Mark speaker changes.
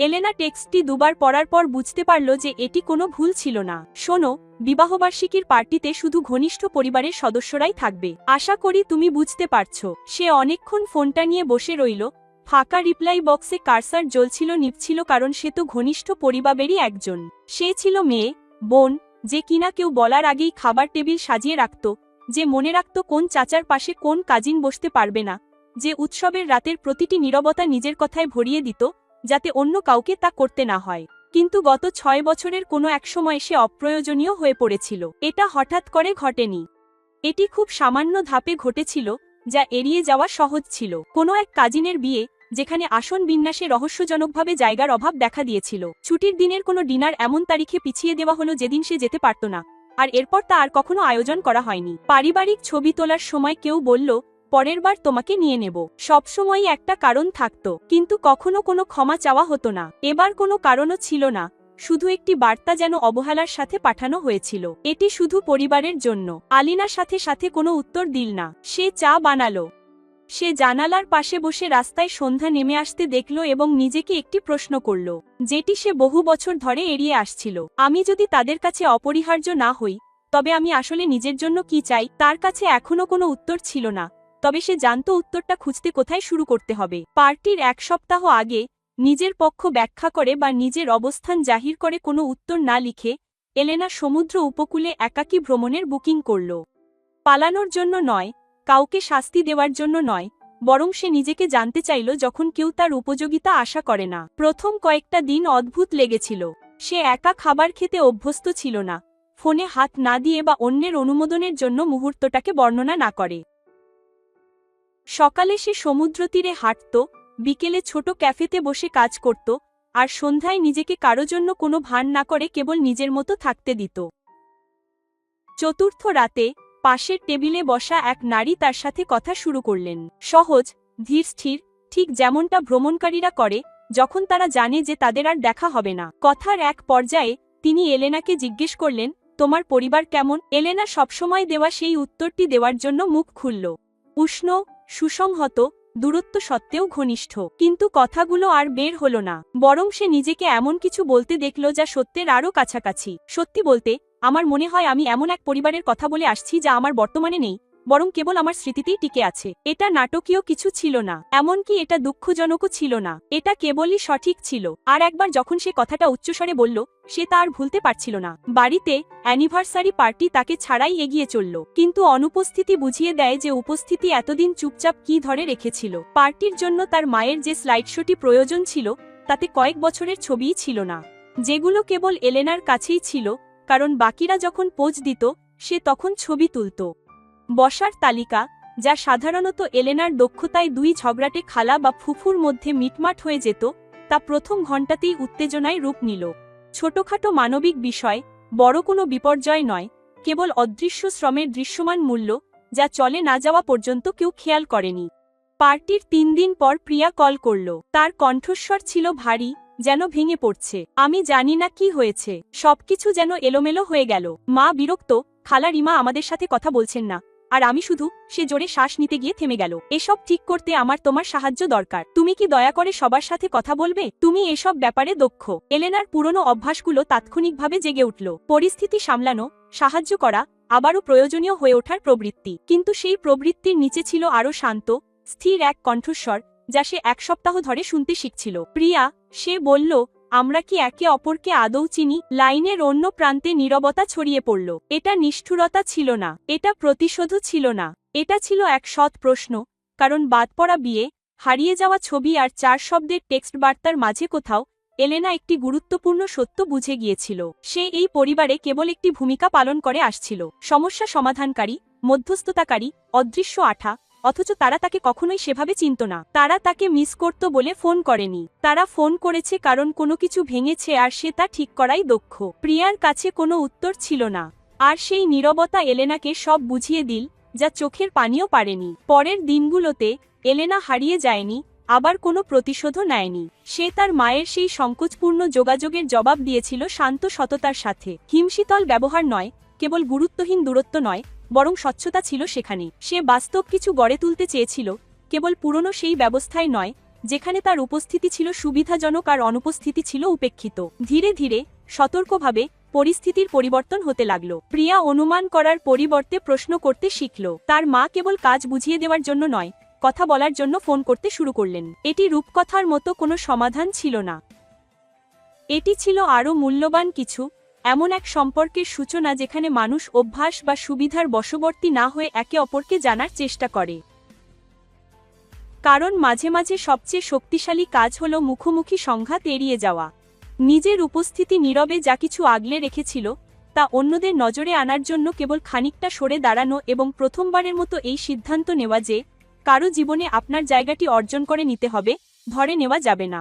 Speaker 1: Elena টেক্সটটি দুবার পড়ার পর বুঝতে পারল যে এটি কোনো ভুল ছিল না। শোনো, বিবাহবার্ষিকীর পার্টিতে শুধু ঘনিষ্ঠ পরিবারের সদস্যরাই থাকবে। আশা করি তুমি বুঝতে পারছো। সে অনেকক্ষণ ফোনটা নিয়ে বসে রইল। ফাঁকা রিপ্লাই বক্সে কার্সার জ্বলছিল নিভছিল, কারণ সে তো ঘনিষ্ঠ পরিবারেরই একজন। সে ছিল মেয়ে, বোন, যে কিনা কেউ বলার আগেই খাবার টেবিল সাজিয়ে রাখত, যে মনে রাখত কোন চাচার পাশে কোন কাজিন বসতে পারবে না, যে উৎসবের রাতের প্রতিটি নীরবতা নিজের কথায় ভরিয়ে দিত, যাতে অন্য কাউকে তা করতে না হয়। কিন্তু গত 6 বছরের কোনো এক সময় সে অপ্রয়োজনীয় হয়ে পড়েছিল। এটা হঠাৎ করে ঘটেনি। এটি খুব সামান্য ধাপে ঘটেছিল, যা এড়িয়ে যাওয়া সহজ ছিল। কোনো এক কাজিনের বিয়ে, যেখানে আসন বিন্যাসে রহস্যজনকভাবে জায়গার অভাব দেখা দিয়েছিল। ছুটির দিনের কোনো ডিনার এমন তারিখে পিছিয়ে দেওয়া হলো যেদিন সে যেতে পারত না, আর এরপর তা আর কখনো আয়োজন করা হয়নি। পারিবারিক ছবি তোলার সময় কেউ বলল, পরের বার তোমাকে নিয়ে নেব। সবসময়ই একটা কারণ থাকতো, কিন্তু কখনো কোনো ক্ষমা চাওয়া হতো না। এবার কোনো কারণও ছিল না, শুধু একটি বার্তা যেন অবহেলার সাথে পাঠানো হয়েছিল। এটি শুধু পরিবারের জন্য। আলিনার সাথে সাথে কোনো উত্তর দিল না। সে চা বানালো। সে জানালার পাশে বসে রাস্তায় সন্ধ্যা নেমে আসতে দেখল এবং নিজেকে একটি প্রশ্ন করল, যেটি সে বহু বছর ধরে এড়িয়ে আসছিল। আমি যদি তাদের কাছে অপরিহার্য না হই, তবে আমি আসলে নিজের জন্য কি চাই? তার কাছে এখনো কোনো উত্তর ছিল না, তবে সে জানত উত্তরটা খুঁজতে কোথায় শুরু করতে হবে। পার্টির 1 সপ্তাহ আগে, নিজের পক্ষ ব্যাখ্যা করে বা নিজের অবস্থান জাহির করে কোনো উত্তর না লিখে, এলেনা সমুদ্র উপকূলে একাকী ভ্রমণের বুকিং করল। পালানোর জন্য নয়, কাউকে শাস্তি দেওয়ার জন্য নয়, বরং সে নিজেকে জানতে চাইল যখন কেউ তার উপযোগিতা আশা করে না। প্রথম কয়েকটা দিন অদ্ভুত লেগেছিল। সে একা খাবার খেতে অভ্যস্ত ছিল না, ফোনে হাত না দিয়ে বা অন্যের অনুমোদনের জন্য মুহূর্তটাকে বর্ণনা না করে। সকালে সে সমুদ্র তীরে হাঁটত, বিকেলে ছোট ক্যাফেতে বসে কাজ করত, আর সন্ধ্যায় নিজেকে কারো জন্য কোনো ভান না করে কেবল নিজের মতো থাকতে দিত। চতুর্থ রাতে, পাশের টেবিলে বসা এক নারী তার সাথে কথা শুরু করলেন। সহজ, ধীরস্থির, ঠিক যেমনটা ভ্রমণকারীরা করে যখন তারা জানে যে তাদের আর দেখা হবে না। কথার এক পর্যায়ে তিনি এলেনাকে জিজ্ঞেস করলেন, তোমার পরিবার কেমন? এলেনা সবসময় দেওয়া সেই উত্তরটি দেওয়ার জন্য মুখ খুলল। উষ্ণ, সুসংহত, দূরত্ব সত্ত্বেও ঘনিষ্ঠ। কিন্তু কথাগুলো আর বের হলো না, বরং সে নিজেকে এমন কিছু বলতে দেখল যা সত্যের আরও কাছাকাছি। সত্যি বলতে, আমার মনে হয় আমি এমন এক পরিবারের কথা বলে আসছি যা আমার বর্তমানে নেই, বরং কেবল আমার স্মৃতিতেই টিকে আছে। এটা নাটকীয় কিছু ছিল না, এমনকি এটা দুঃখজনকও ছিল না। এটা কেবলই সঠিক ছিল। আর একবার যখন সে কথাটা উচ্চস্বরে বলল, সে তা আর ভুলতে পারছিল না। বাড়িতে অ্যানিভার্সারি পার্টি তাকে ছাড়াই এগিয়ে চলল, কিন্তু অনুপস্থিতি বুঝিয়ে দেয় যে উপস্থিতি এতদিন চুপচাপ কি ধরে রেখেছিল। পার্টির জন্য তার মায়ের যে স্লাইড শোটি প্রয়োজন ছিল, তাতে কয়েক বছরের ছবিই ছিল না, যেগুলো কেবল এলেনার কাছেই ছিল, কারণ বাকিরা যখন পোজ দিত, সে তখন ছবি তুলত। বসার তালিকা, যা সাধারণত এলেনার দক্ষতায় 2 ঝগড়াটে খালা বা ফুফুর মধ্যে মিটমাট হয়ে যেত, তা প্রথম ঘণ্টাতেই উত্তেজনায় রূপ নিল। ছোটখাটো মানবিক বিষয়, বড় কোনো বিপর্যয় নয়, কেবল অদৃশ্য শ্রমের দৃশ্যমান মূল্য, যা চলে না যাওয়া পর্যন্ত কেউ খেয়াল করেনি। পার্টির 3 দিন পর প্রিয়া কল করল। তার কণ্ঠস্বর ছিল ভারী, যেন ভেঙে পড়ছে। আমি জানি না কি হয়েছে, সবকিছু যেন এলোমেলো হয়ে গেল। মা বিরক্ত, খালা রিমা আমাদের সাথে কথা বলছেন না, আর আমি শুধু। সে জোরে শ্বাস নিতে গিয়ে থেমে গেল। এসব ঠিক করতে আমার তোমার সাহায্য দরকার। তুমি কি দয়া করে সবার সাথে কথা বলবে? তুমি এসব ব্যাপারে দক্ষ। এলেনার পুরনো অভ্যাসগুলো তাৎক্ষণিকভাবে জেগে উঠল। পরিস্থিতি সামলানো, সাহায্য করা, আবারও প্রয়োজনীয় হয়ে ওঠার প্রবৃত্তি। কিন্তু সেই প্রবৃত্তির নিচে ছিল আরও শান্ত, স্থির এক কণ্ঠস্বর, যা সে 1 সপ্তাহ ধরে শুনতে শিখছিল। প্রিয়া, সে বলল, আমরা কি একে অপরকে আদৌ চিনি? লাইনের অন্য প্রান্তে নীরবতা ছড়িয়ে পড়ল। এটা নিষ্ঠুরতা ছিল না, এটা প্রতিশোধও ছিল না, এটা ছিল এক সৎ প্রশ্ন। কারণ বাদপড়া বিয়ে, হারিয়ে যাওয়া ছবি আর 4 শব্দের টেক্সট বার্তার মাঝে কোথাও এলেনা একটি গুরুত্বপূর্ণ সত্য বুঝে গিয়েছিল। সে এই পরিবারে কেবল একটি ভূমিকা পালন করে আসছিল, সমস্যা সমাধানকারী, মধ্যস্থতাকারী, অদৃশ্য আঠা। অথচ তারা তাকে কখনোই সেভাবে চিনত না। তারা তাকে মিস করত বলে ফোন করেনি, তারা ফোন করেছে কারণ কোনো কিছু ভেঙেছে আর সে তা ঠিক করাই দক্ষ। প্রিয়ার কাছে কোনো উত্তর ছিল না, আর সেই নীরবতা এলেনাকে সব বুঝিয়ে দিল, যা চোখের পানিও পারেনি। পরের দিনগুলোতে এলেনা হারিয়ে যায়নি, আবার কোনো প্রতিশোধও নেয়নি। সে তার মায়ের সেই সংকোচপূর্ণ যোগাযোগের জবাব দিয়েছিল শান্ত সততার সাথে। হিমশীতল ব্যবহার নয়, কেবল গুরুত্বহীন দূরত্ব নয়, বরং স্বচ্ছতা ছিল সেখানে। সে বাস্তব কিছু গড়ে তুলতে চেয়েছিল, কেবল পুরনো সেই ব্যবস্থায় নয়, যেখানে তার উপস্থিতি ছিল সুবিধাজনক আর অনুপস্থিতি ছিল উপেক্ষিত। ধীরে ধীরে সতর্কভাবে পরিস্থিতির পরিবর্তন হতে লাগল। প্রিয়া অনুমান করার পরিবর্তে প্রশ্ন করতে শিখল। তার মা কেবল কাজ বুঝিয়ে দেওয়ার জন্য নয়, কথা বলার জন্য ফোন করতে শুরু করলেন। এটি রূপকথার মতো কোনো সমাধান ছিল না, এটি ছিল আরও মূল্যবান কিছু, এমন এক সম্পর্কের সূচনা যেখানে মানুষ অভ্যাস বা সুবিধার বশবর্তী না হয়ে একে অপরকে জানার চেষ্টা করে। কারণ মাঝে মাঝে সবচেয়ে শক্তিশালী কাজ হল মুখোমুখি সংঘাত এড়িয়ে যাওয়া। নিজের উপস্থিতি নীরবে যা কিছু আগলে রেখেছিল তা অন্যদের নজরে আনার জন্য কেবল খানিকটা সরে দাঁড়ানো এবং প্রথমবারের মতো এই সিদ্ধান্ত নেওয়া যে কারো জীবনে আপনার জায়গাটি অর্জন করে নিতে হবে, ধরে নেওয়া যাবে না।